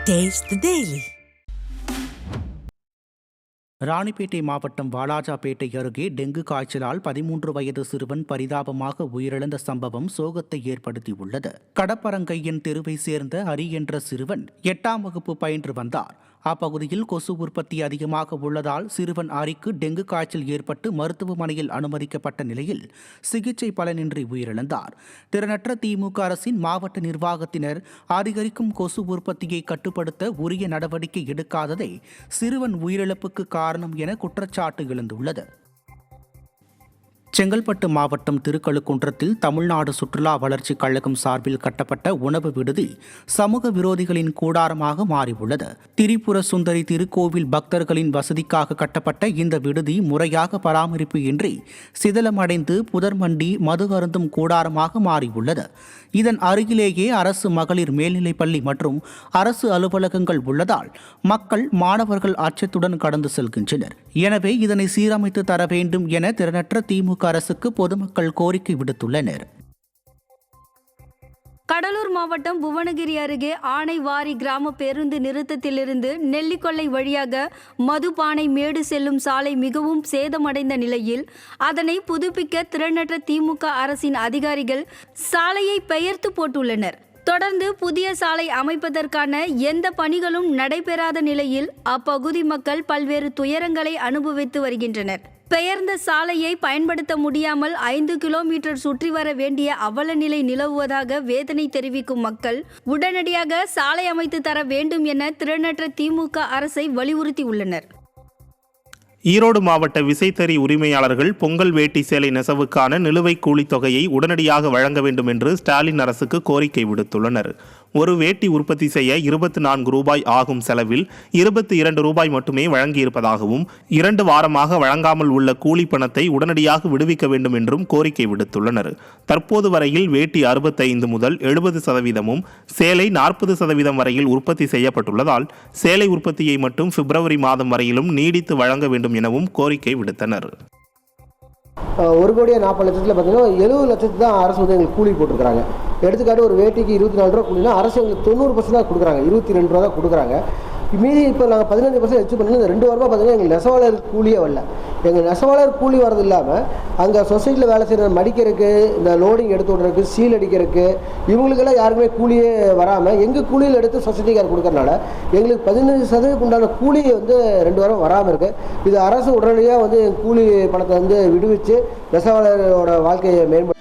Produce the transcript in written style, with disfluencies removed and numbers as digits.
Taste the Daily. Ranipet மாவட்டம் வாலாஜாபேட்டை அருகே dengue காய்ச்சலால் 13 வயது சிறுவன் பரிதாபமாக உயிரிழந்த சம்பவம் சோகத்தை ஏற்படுத்தியுள்ளது. கடப்பரங்கையின் தெருவை சேர்ந்த ஹரி என்ற சிறுவன் 8ஆம் வகுப்பு பயின்று வந்தார். அப்பகுதியில் கொசு உற்பத்தி அதிகமாக உள்ளதால் சிறுவன் ஹரிக்கு டெங்கு காய்ச்சல் ஏற்பட்டு மருத்துவமனையில் அனுமதிக்கப்பட்ட நிலையில் சிகிச்சை பலனின்றி உயிரிழந்தார். திறனற்ற திமுக அரசின் மாவட்ட நிர்வாகத்தினர் அதிகரிக்கும் கொசு உற்பத்தியை கட்டுப்படுத்த உரிய நடவடிக்கை எடுக்காததே சிறுவன் உயிரிழப்புக்கு காரணம் என குற்றச்சாட்டு எழுந்துள்ளது. செங்கல்பட்டு மாவட்டம் திருக்கழுக்குன்றத்தில் தமிழ்நாடு சுற்றுலா வளர்ச்சிக் கழகம் சார்பில் கட்டப்பட்ட உணவு விடுதி சமூக விரோதிகளின் கூடாரமாக மாறியுள்ளது. திரிபுர சுந்தரி திருக்கோவில் பக்தர்களின் வசதிக்காக கட்டப்பட்ட இந்த விடுதி முறையாக பராமரிப்பு இன்றி சிதிலமடைந்து புதர்மண்டி மது அருந்தும் கூடாரமாக மாறியுள்ளது. இதன் அருகிலேயே அரசு மகளிர் மேல்நிலைப்பள்ளி மற்றும் அரசு அலுவலகங்கள் உள்ளதால் மக்கள் மாணவர்கள் அச்சத்துடன் கடந்து செல்கின்றனர். எனவே இதனை சீரமைத்து தர வேண்டும் என திறனற்ற திமுக அரசுக்கு பொதுமக்கள் கோரிக்கை விடுத்துள்ளனர். கடலூர் மாவட்டம் புவனகிரி அருகே ஆனைவாரி கிராம பேருந்து நிறுத்தத்திலிருந்து நெல்லிக்கொல்லை வழியாக மதுபானை மேடு செல்லும் சாலை மிகவும் சேதமடைந்த நிலையில் அதனை புதுப்பிக்க திறனற்ற திமுக அரசின் அதிகாரிகள் சாலையை பெயர்த்து போட்டுள்ளனர். தொடர்ந்து புதிய சாலை அமைப்பதற்கான எந்த பணிகளும் நடைபெறாத நிலையில் அப்பகுதி மக்கள் பல்வேறு துயரங்களை அனுபவித்து வருகின்றனர். பெயர்ந்த சாலையை பயன்படுத்த முடியாமல் 5 கிலோமீட்டர் சுற்றி வர வேண்டிய அவல நிலை நிலவுவதாக வேதனை தெரிவிக்கும் மக்கள் உடனடியாக சாலை அமைத்து தர வேண்டும் என திறனற்ற திமுக அரசை வலியுறுத்தியுள்ளனர். ஈரோடு மாவட்ட விசைத்தறி உரிமையாளர்கள் பொங்கல் வேட்டி சேலை நெசவுக்கான நிலுவைக் கூலித் தொகையை உடனடியாக வழங்க வேண்டும் என்று ஸ்டாலின் அரசுக்கு கோரிக்கை விடுத்துள்ளனர். ஒரு வேட்டி உற்பத்தி செய்ய 24 ரூபாய் ஆகும் செலவில் 22 ரூபாய் மட்டுமே வழங்கியிருப்பதாகவும் 2 வாரமாக வழங்காமல் உள்ள கூலி பணத்தை உடனடியாக விடுவிக்க வேண்டும் என்றும் கோரிக்கை விடுத்துள்ளனர். தற்போது வரையில் வேட்டி 65 முதல் 70%, சேலை 40% வரையில் உற்பத்தி செய்யப்பட்டுள்ளதால் சேலை உற்பத்தியை மட்டும் பிப்ரவரி மாதம் வரையிலும் நீடித்து வழங்க வேண்டும் எனவும் கோரிக்கை விடுத்தனர். 1,40,00,000 பார்த்தீங்கன்னா 70 லட்சத்துக்கு தான் அரசு வந்து எங்களுக்கு கூலி போட்டுருக்காங்க. எடுத்துக்காட்டு ஒரு வேட்டிக்கு 24 ரூபா கூலினா அரசு எங்களுக்கு 90% தான் கொடுக்குறாங்க, 22 ரூபா தான் கொடுக்குறாங்க. மீதி இப்போ நாங்கள் 15% எச்சு பண்ணி இந்த 2 வாரமாக பார்த்தீங்கன்னா எங்களுக்கு நெசவாளர் கூலியே வரல. எங்கள் நெசவாளர் கூலி வரது இல்லாமல் அங்கே சொசைட்டியில் வேலை செய்கிற மடிக்கிறதுக்கு, இந்த லோடிங் எடுத்து விட்றதுக்கு, சீல் அடிக்கிறதுக்கு இவங்களுக்கெல்லாம் யாருக்குமே கூலியே வராமல் எங்கள் கூலியில் எடுத்து சொசைட்டிக்கார் கொடுக்கறனால எங்களுக்கு 15% உண்டான கூலி வந்து 2 வாரம் வராமல் இருக்குது. இது அரசு உடனடியாக வந்து கூலி பணத்தை வந்து விடுவிச்சு நெசவாளரோட வாழ்க்கையை மேம்படுத்த